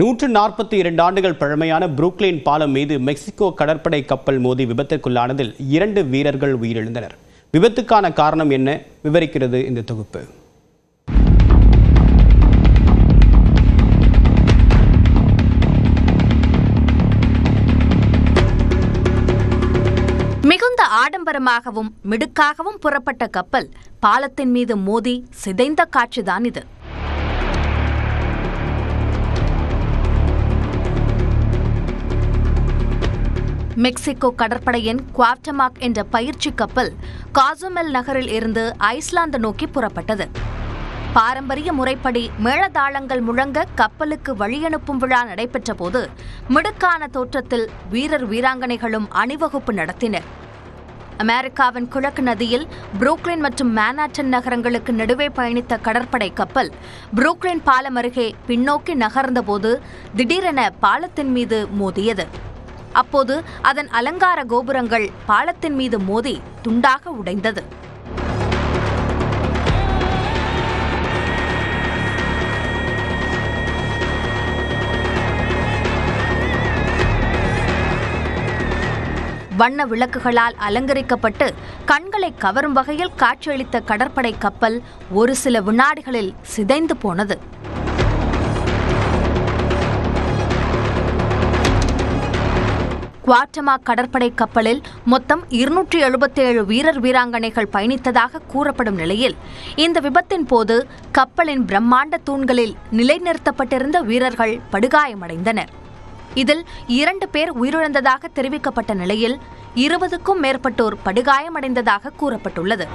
142 ஆண்டுகள் பழமையான புரூக்ளின் பாலம் மீது மெக்சிகோ கடற்படை கப்பல் மோதி விபத்துக்குள்ளானதில் 2 வீரர்கள் உயிரிழந்தனர். விபத்துக்கான காரணம் என்ன விவரிக்கிறது இந்த தொகுப்பு. மிகுந்த ஆடம்பரமாகவும் மிடுக்காகவும் புறப்பட்ட கப்பல் பாலத்தின் மீது மோதி சிதைந்த காட்சிதான் இது. மெக்சிகோ கடற்படையின் குவார்டமாக் என்ற பயிற்சி கப்பல் காசுமெல் நகரில் இருந்து ஐஸ்லாந்து நோக்கி புறப்பட்டது. பாரம்பரிய முறைப்படி மேளதாளங்கள் முழங்க கப்பலுக்கு வழியனுப்பும் விழா நடைபெற்ற போது மிடுக்கான தோற்றத்தில் வீரர் வீராங்கனைகளும் அணிவகுப்பு நடத்தினர். அமெரிக்காவின் கிழக்கு நதியில் புரூக்ளின் மற்றும் மேன்ஹாட்டன் நகரங்களுக்கு நடுவே பயணித்த கடற்படை கப்பல் புரூக்ளின் பாலம் அருகே பின்னோக்கி நகர்ந்தபோது திடீரென பாலத்தின் மீது மோதியது. அப்போது அதன் அலங்கார கோபுரங்கள் பாலத்தின் மீது மோதி துண்டாக உடைந்தது. வண்ண விளக்குகளால் அலங்கரிக்கப்பட்டு கண்களை கவரும் வகையில் காட்சியளித்த கடற்படை கப்பல் ஒரு சில வினாடிகளில் சிதைந்து போனது. குவார்டமாக் கடற்படை கப்பலில் மொத்தம் 277 வீரர் வீராங்கனைகள் பயணித்ததாக கூறப்படும் நிலையில் இந்த விபத்தின் போது கப்பலின் பிரம்மாண்ட தூண்களில் நிலைநிறுத்தப்பட்டிருந்த வீரர்கள் படுகாயமடைந்தனர். இதில் 2 பேர் உயிரிழந்ததாக தெரிவிக்கப்பட்ட நிலையில் 20க்கும் மேற்பட்டோர் படுகாயமடைந்ததாக கூறப்பட்டுள்ளது.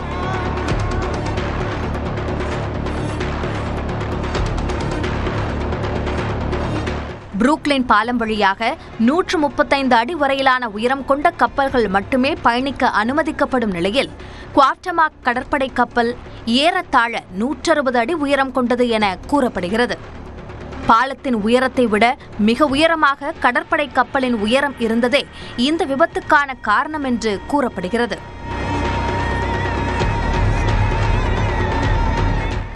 புரூக்ளின் பாலம் வழியாக 135 அடி வரையிலான உயரம் கொண்ட கப்பல்கள் மட்டுமே பயணிக்க அனுமதிக்கப்படும் நிலையில் குவார்டமாக் கடற்படை கப்பல் ஏறத்தாழ 160 அடி உயரம் கொண்டது என கூறப்படுகிறது. பாலத்தின் உயரத்தை விட மிக உயரமாக கடற்படை கப்பலின் உயரம் இருந்ததே இந்த விபத்துக்கான காரணம் என்று கூறப்படுகிறது.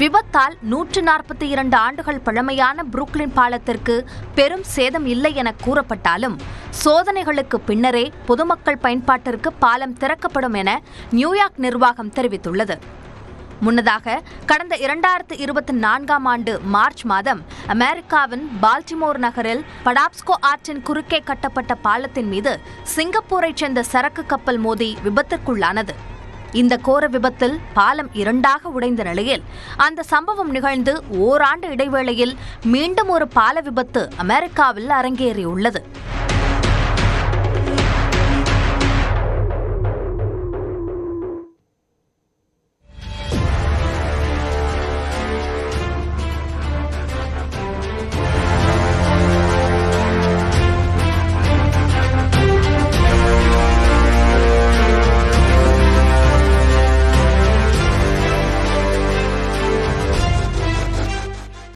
விபத்தால் 142 ஆண்டுகள் பழமையான புரூக்ளின் பாலத்திற்கு பெரும் சேதம் இல்லை என கூறப்பட்டாலும் சோதனைகளுக்கு பின்னரே பொதுமக்கள் பயன்பாட்டிற்கு பாலம் திறக்கப்படும் என நியூயார்க் நிர்வாகம் தெரிவித்துள்ளது. முன்னதாக கடந்த 2024ஆம் ஆண்டு மார்ச் மாதம் அமெரிக்காவின் பால்டிமோர் நகரில் படாப்ஸ்கோ ஆற்றின் குறுக்கே கட்டப்பட்ட பாலத்தின் மீது சிங்கப்பூரைச் சேர்ந்த சரக்கு கப்பல் மோதி விபத்திற்குள்ளானது. இந்த கோர விபத்தில் பாலம் 2ஆக உடைந்த நிலையில் அந்த சம்பவம் நிகழ்ந்து ஓராண்டு இடைவேளையில் மீண்டும் ஒரு பால விபத்து அமெரிக்காவில் அரங்கேறியுள்ளது.